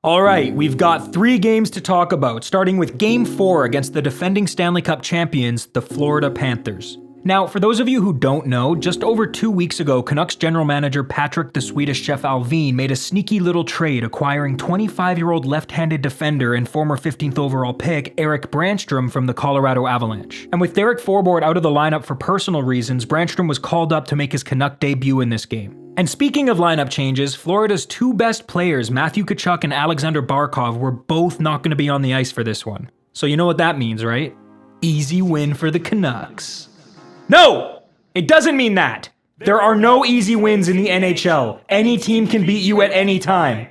Alright, we've got 3 games to talk about, starting with Game 4 against the defending Stanley Cup champions, the Florida Panthers. Now, for those of you who don't know, just over 2 weeks ago, Canucks general manager Patrick the Swedish Chef Alvin made a sneaky little trade acquiring 25-year-old left-handed defender and former 15th overall pick Erik Brannstrom from the Colorado Avalanche. And with Derek Forbort out of the lineup for personal reasons, Brannstrom was called up to make his Canuck debut in this game. And speaking of lineup changes, Florida's 2 best players, Matthew Tkachuk and Alexander Barkov, were both not going to be on the ice for this one. So you know what that means, right? Easy win for the Canucks. No! It doesn't mean that! There are no easy wins in the NHL. Any team can beat you at any time.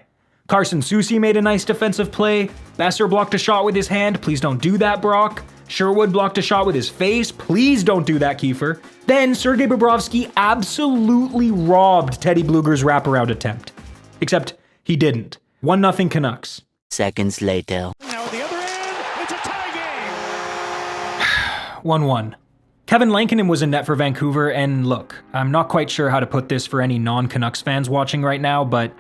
Carson Soucy made a nice defensive play. Besser blocked a shot with his hand. Please don't do that, Brock. Sherwood blocked a shot with his face. Please don't do that, Kiefer. Then Sergei Bobrovsky absolutely robbed Teddy Bluger's wraparound attempt. Except he didn't. 1-0 Canucks. Seconds later. Now at the other end, it's a tie game. 1-1. Kevin Lankinen was in net for Vancouver, and look, I'm not quite sure how to put this for any non-Canucks fans watching right now, but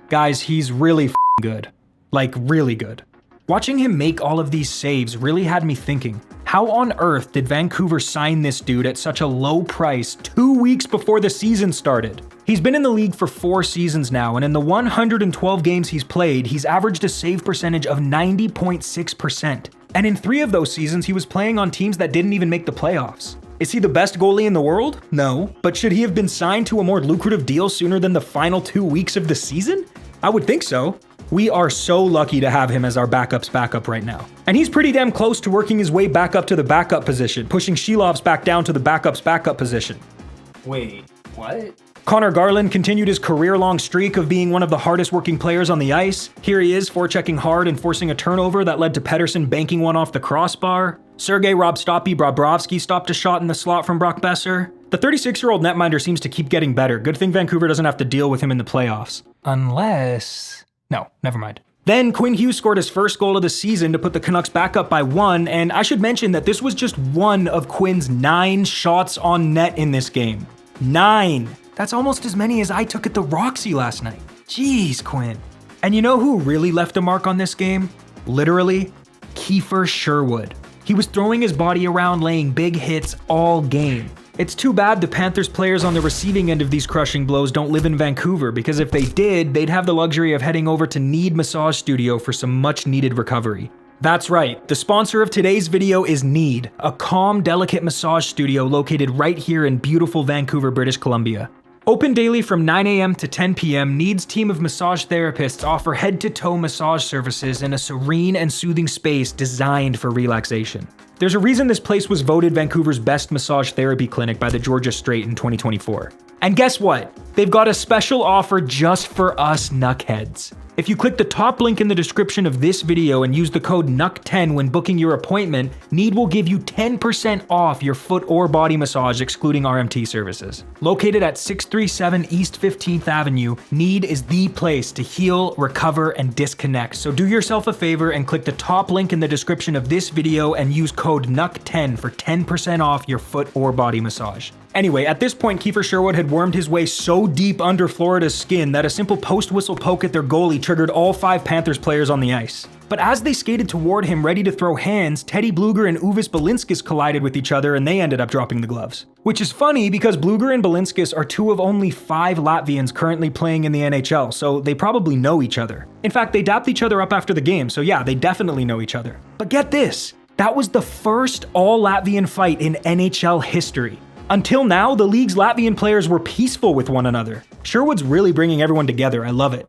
guys, he's really f***ing good. Like, really good. Watching him make all of these saves really had me thinking, how on earth did Vancouver sign this dude at such a low price 2 weeks before the season started? He's been in the league for 4 seasons now, and in the 112 games he's played, he's averaged a save percentage of 90.6%. And in 3 of those seasons, he was playing on teams that didn't even make the playoffs. Is he the best goalie in the world? No. But should he have been signed to a more lucrative deal sooner than the final 2 weeks of the season? I would think so. We are so lucky to have him as our backup's backup right now. And he's pretty damn close to working his way back up to the backup position, pushing Shilov's back down to the backup's backup position. Wait, what? Connor Garland continued his career-long streak of being one of the hardest working players on the ice. Here he is, forechecking hard and forcing a turnover that led to Pettersson banking one off the crossbar. Sergei Bobrovsky stopped a shot in the slot from Brock Besser. The 36-year-old netminder seems to keep getting better. Good thing Vancouver doesn't have to deal with him in the playoffs. Unless... No, never mind. Then Quinn Hughes scored his first goal of the season to put the Canucks back up by 1, and I should mention that this was just one of Quinn's 9 shots on net in this game. 9! That's almost as many as I took at the Roxy last night. Jeez, Quinn. And you know who really left a mark on this game? Literally, Kiefer Sherwood. He was throwing his body around, laying big hits all game. It's too bad the Panthers players on the receiving end of these crushing blows don't live in Vancouver, because if they did, they'd have the luxury of heading over to KNEAD Massage Studio for some much needed recovery. That's right, the sponsor of today's video is KNEAD, a calm, delicate massage studio located right here in beautiful Vancouver, British Columbia. Open daily from 9 a.m. to 10 p.m., KNEAD's team of massage therapists offer head-to-toe massage services in a serene and soothing space designed for relaxation. There's a reason this place was voted Vancouver's best massage therapy clinic by the Georgia Straight in 2024. And guess what? They've got a special offer just for us nuckheads. If you click the top link in the description of this video and use the code NUCK10 when booking your appointment, KNEAD will give you 10% off your foot or body massage excluding RMT services. Located at 637 East 15th Avenue, KNEAD is the place to heal, recover, and disconnect. So do yourself a favor and click the top link in the description of this video and use code NUCK10 for 10% off your foot or body massage. Anyway, at this point, Kiefer Sherwood had wormed his way so deep under Florida's skin that a simple post-whistle poke at their goalie triggered all 5 Panthers players on the ice. But as they skated toward him ready to throw hands, Teddy Bluger and Uvis Balinskis collided with each other and they ended up dropping the gloves. Which is funny because Bluger and Balinskis are 2 of only 5 Latvians currently playing in the NHL, so they probably know each other. In fact, they dapped each other up after the game, so yeah, they definitely know each other. But get this, that was the first all-Latvian fight in NHL history. Until now, the league's Latvian players were peaceful with one another. Sherwood's really bringing everyone together, I love it.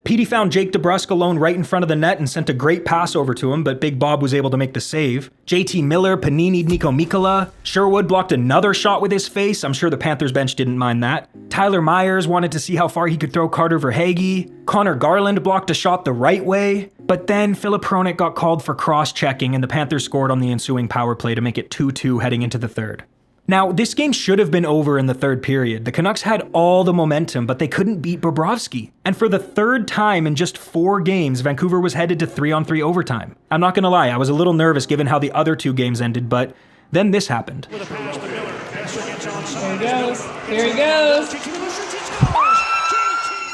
Petey found Jake DeBrusk alone right in front of the net and sent a great pass over to him, but Big Bob was able to make the save. JT Miller panini'd Nico Mikkola. Sherwood blocked another shot with his face. I'm sure the Panthers bench didn't mind that. Tyler Myers wanted to see how far he could throw Carter Verhaeghe. Connor Garland blocked a shot the right way. But then Filip Hronek got called for cross-checking and the Panthers scored on the ensuing power play to make it 2-2 heading into the third. Now, this game should have been over in the third period. The Canucks had all the momentum, but they couldn't beat Bobrovsky. And for the 3rd time in just 4 games, Vancouver was headed to 3-on-3 overtime. I'm not gonna lie, I was a little nervous given how the other 2 games ended, but then this happened. With a pass to Miller. There he goes. Here he goes.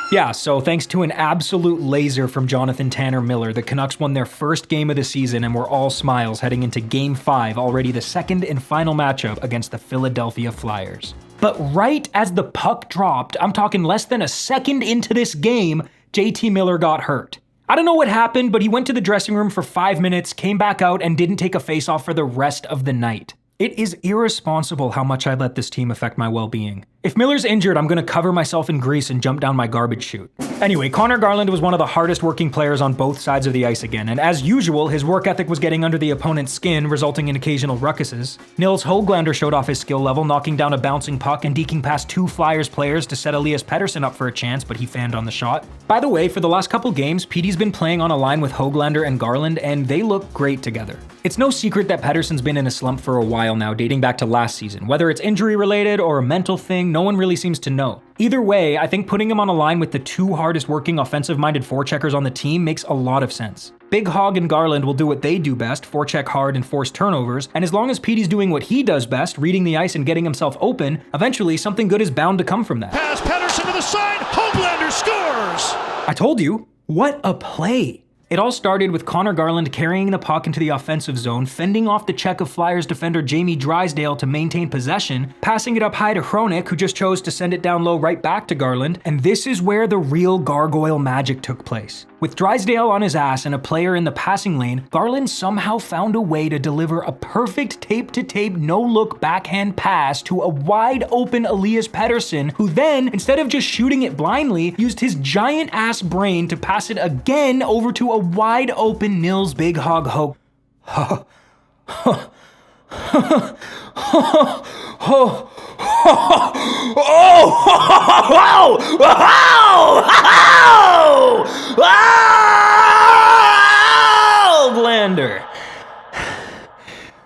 Yeah, so thanks to an absolute laser from Jonathan Tanner Miller, the Canucks won their first game of the season and were all smiles heading into Game 5, already the second and final matchup against the Philadelphia Flyers. But right as the puck dropped, I'm talking less than a second into this game, JT Miller got hurt. I don't know what happened, but he went to the dressing room for 5 minutes, came back out, and didn't take a face-off for the rest of the night. It is irresponsible how much I let this team affect my well-being. If Miller's injured, I'm gonna cover myself in grease and jump down my garbage chute. Anyway, Connor Garland was one of the hardest working players on both sides of the ice again, and as usual, his work ethic was getting under the opponent's skin, resulting in occasional ruckuses. Nils Höglander showed off his skill level, knocking down a bouncing puck and deking past 2 Flyers players to set Elias Pettersson up for a chance, but he fanned on the shot. By the way, for the last couple games, Petey's been playing on a line with Höglander and Garland, and they look great together. It's no secret that Pettersson's been in a slump for a while now, dating back to last season. Whether it's injury-related or a mental thing, no one really seems to know. Either way, I think putting him on a line with the 2 hardest working offensive-minded forecheckers on the team makes a lot of sense. Big Hog and Garland will do what they do best, forecheck hard and force turnovers, and as long as Petey's doing what he does best, reading the ice and getting himself open, eventually something good is bound to come from that. Pass Pettersson to the side, Höglander scores! I told you, what a play! It all started with Connor Garland carrying the puck into the offensive zone, fending off the check of Flyers defender Jamie Drysdale to maintain possession, passing it up high to Hronek, who just chose to send it down low right back to Garland, and this is where the real gargoyle magic took place. With Drysdale on his ass and a player in the passing lane, Garland somehow found a way to deliver a perfect tape-to-tape no-look backhand pass to a wide-open Elias Pettersson, who then, instead of just shooting it blindly, used his giant-ass brain to pass it again over to a wide-open Nils Big Hog Höglander,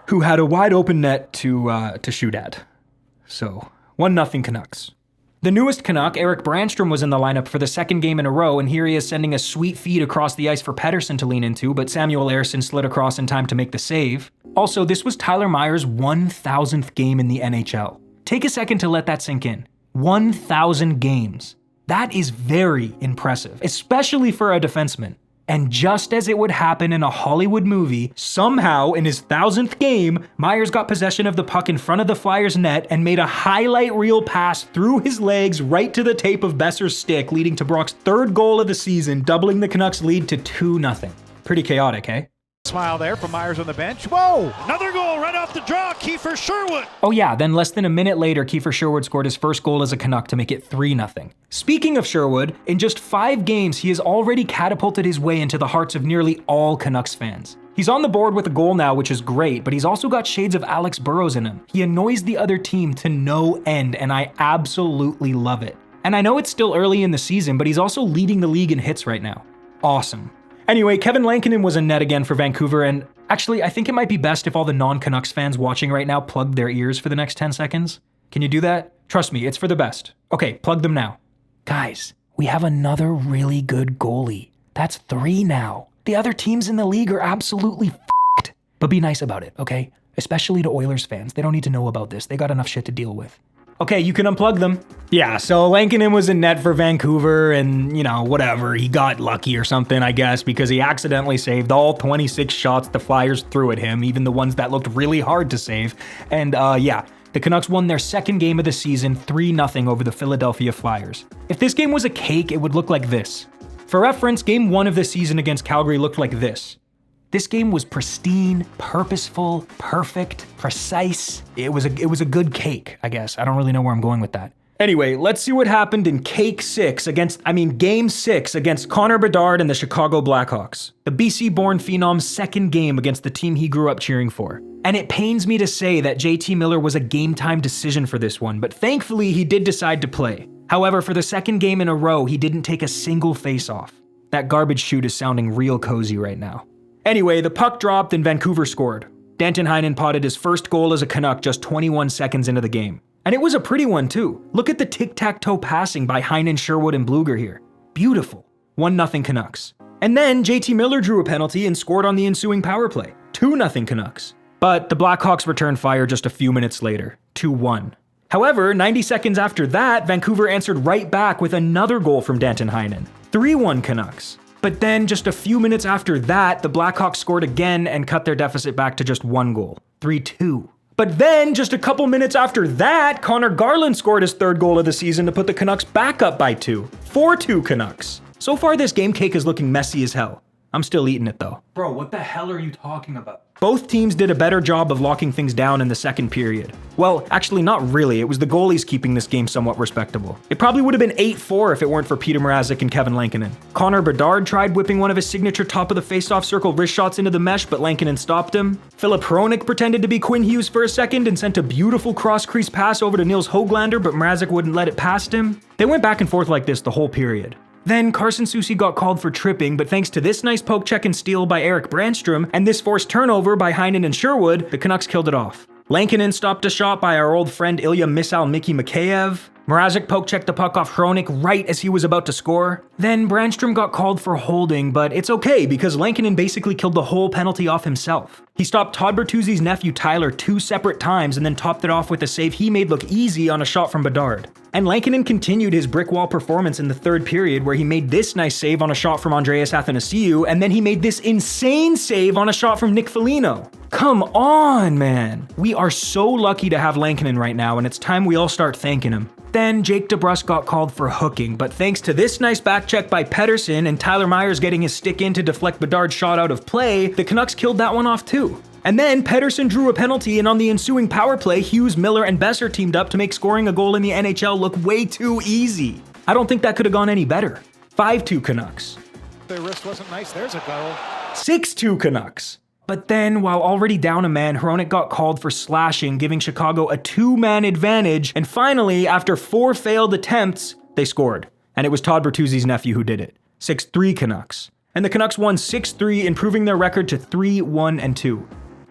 who had a wide open net to shoot at. So 1-0 Canucks. The newest Canuck, Eric Brandstrom, was in the lineup for the second game in a row, and here he is sending a sweet feed across the ice for Pettersson to lean into, but Samuel Ersson slid across in time to make the save. Also, this was Tyler Myers' 1,000th game in the NHL. Take a second to let that sink in. 1,000 games. That is very impressive, especially for a defenseman. And just as it would happen in a Hollywood movie, somehow in his 1,000th game, Myers got possession of the puck in front of the Flyers' net and made a highlight reel pass through his legs right to the tape of Besser's stick, leading to Brock's 3rd goal of the season, doubling the Canucks' lead to 2-0. Pretty chaotic, eh? Smile there from Myers on the bench. Whoa! Another goal right off the draw, Kiefer Sherwood. Oh yeah, then less than a minute later, Kiefer Sherwood scored his first goal as a Canuck to make it 3-0. Speaking of Sherwood, in just 5 games, he has already catapulted his way into the hearts of nearly all Canucks fans. He's on the board with a goal now, which is great, but he's also got shades of Alex Burrows in him. He annoys the other team to no end, and I absolutely love it. And I know it's still early in the season, but he's also leading the league in hits right now. Awesome. Anyway, Kevin Lankinen was in net again for Vancouver, and actually, I think it might be best if all the non-Canucks fans watching right now plugged their ears for the next 10 seconds. Can you do that? Trust me, it's for the best. Okay, plug them now. Guys, we have another really good goalie. That's 3 now. The other teams in the league are absolutely f***ed. But be nice about it, okay? Especially to Oilers fans. They don't need to know about this. They got enough shit to deal with. Okay, you can unplug them. Yeah, so Lankinen was in net for Vancouver and, you know, whatever. He got lucky or something, I guess, because he accidentally saved all 26 shots the Flyers threw at him, even the ones that looked really hard to save. And yeah, the Canucks won their second game of the season 3-0 over the Philadelphia Flyers. If this game was a cake, it would look like this. For reference, game 1 of the season against Calgary looked like this. This game was pristine, purposeful, perfect, precise. It was a good cake, I guess. I don't really know where I'm going with that. Anyway, let's see what happened in Game 6 against Connor Bedard and the Chicago Blackhawks. The BC-born phenom's second game against the team he grew up cheering for. And it pains me to say that JT Miller was a game-time decision for this one, but thankfully he did decide to play. However, for the second game in a row, he didn't take a single face-off. That garbage chute is sounding real cozy right now. Anyway, the puck dropped and Vancouver scored. Danton Heinen potted his first goal as a Canuck just 21 seconds into the game. And it was a pretty one too. Look at the tic-tac-toe passing by Heinen, Sherwood, and Bluger here. Beautiful. 1-0 Canucks. And then JT Miller drew a penalty and scored on the ensuing power play. 2-0 Canucks. But the Blackhawks returned fire just a few minutes later. 2-1. However, 90 seconds after that, Vancouver answered right back with another goal from Danton Heinen. 3-1 Canucks. But then, just a few minutes after that, the Blackhawks scored again and cut their deficit back to just 1 goal. 3-2. But then, just a couple minutes after that, Connor Garland scored his 3rd goal of the season to put the Canucks back up by 2. 4-2 Canucks. So far, this game cake is looking messy as hell. I'm still eating it though. Bro, what the hell are you talking about? Both teams did a better job of locking things down in the second period. Well, actually not really, it was the goalies keeping this game somewhat respectable. It probably would have been 8-4 if it weren't for Peter Mrazek and Kevin Lankinen. Connor Bedard tried whipping one of his signature top of the faceoff circle wrist shots into the mesh, but Lankinen stopped him. Philip Hronik pretended to be Quinn Hughes for a second and sent a beautiful cross-crease pass over to Nils Höglander, but Mrazek wouldn't let it past him. They went back and forth like this the whole period. Then Carson Soucy got called for tripping, but thanks to this nice poke check and steal by Erik Brandstrom and this forced turnover by Heinen and Sherwood, the Canucks killed it off. Lankinen stopped a shot by our old friend Ilya Mickey Mikheyev. Mrazek poke checked the puck off Hronik right as he was about to score. Then Brandstrom got called for holding, but it's okay because Lankinen basically killed the whole penalty off himself. He stopped Todd Bertuzzi's nephew Tyler 2 separate times and then topped it off with a save he made look easy on a shot from Bedard. And Lankinen continued his brick wall performance in the 3rd period where he made this nice save on a shot from Andreas Athanasiou, and then he made this insane save on a shot from Nick Foligno. Come on, man. We are so lucky to have Lankinen right now, and it's time we all start thanking him. Then Jake DeBrusk got called for hooking, but thanks to this nice back check by Pettersson and Tyler Myers getting his stick in to deflect Bedard's shot out of play, the Canucks killed that one off too. And then Pettersson drew a penalty, and on the ensuing power play, Hughes, Miller, and Besser teamed up to make scoring a goal in the NHL look way too easy. I don't think that could have gone any better. 5-2 Canucks. Their wrist wasn't nice. There's a goal. 6-2 Canucks. But then, while already down a man, Hronik got called for slashing, giving Chicago a 2-man advantage, and finally, after 4 failed attempts, they scored. And it was Todd Bertuzzi's nephew who did it. 6-3 Canucks. And the Canucks won 6-3, improving their record to 3-1-2.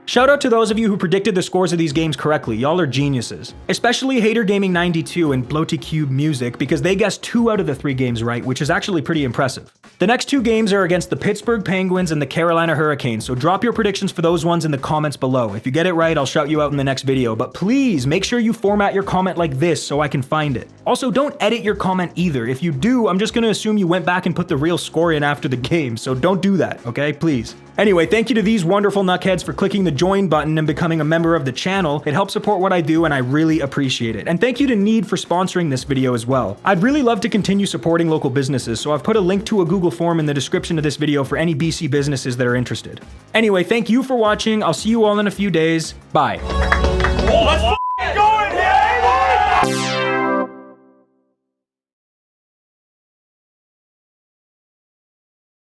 Shout out to those of you who predicted the scores of these games correctly, y'all are geniuses. Especially Hater Gaming 92 and Bloaty Cube Music, because they guessed 2 out of the 3 games right, which is actually pretty impressive. The next 2 games are against the Pittsburgh Penguins and the Carolina Hurricanes, so drop your predictions for those ones in the comments below. If you get it right, I'll shout you out in the next video, but please make sure you format your comment like this so I can find it. Also, don't edit your comment either. If you do, I'm just gonna assume you went back and put the real score in after the game, so don't do that, okay? Please. Anyway, thank you to these wonderful nuckheads for clicking the join button and becoming a member of the channel. It helps support what I do and I really appreciate it. And thank you to KNEAD for sponsoring this video as well. I'd really love to continue supporting local businesses, so I've put a link to a Google form in the description of this video for any BC businesses that are interested. Anyway, thank you for watching. I'll see you all in a few days. Bye.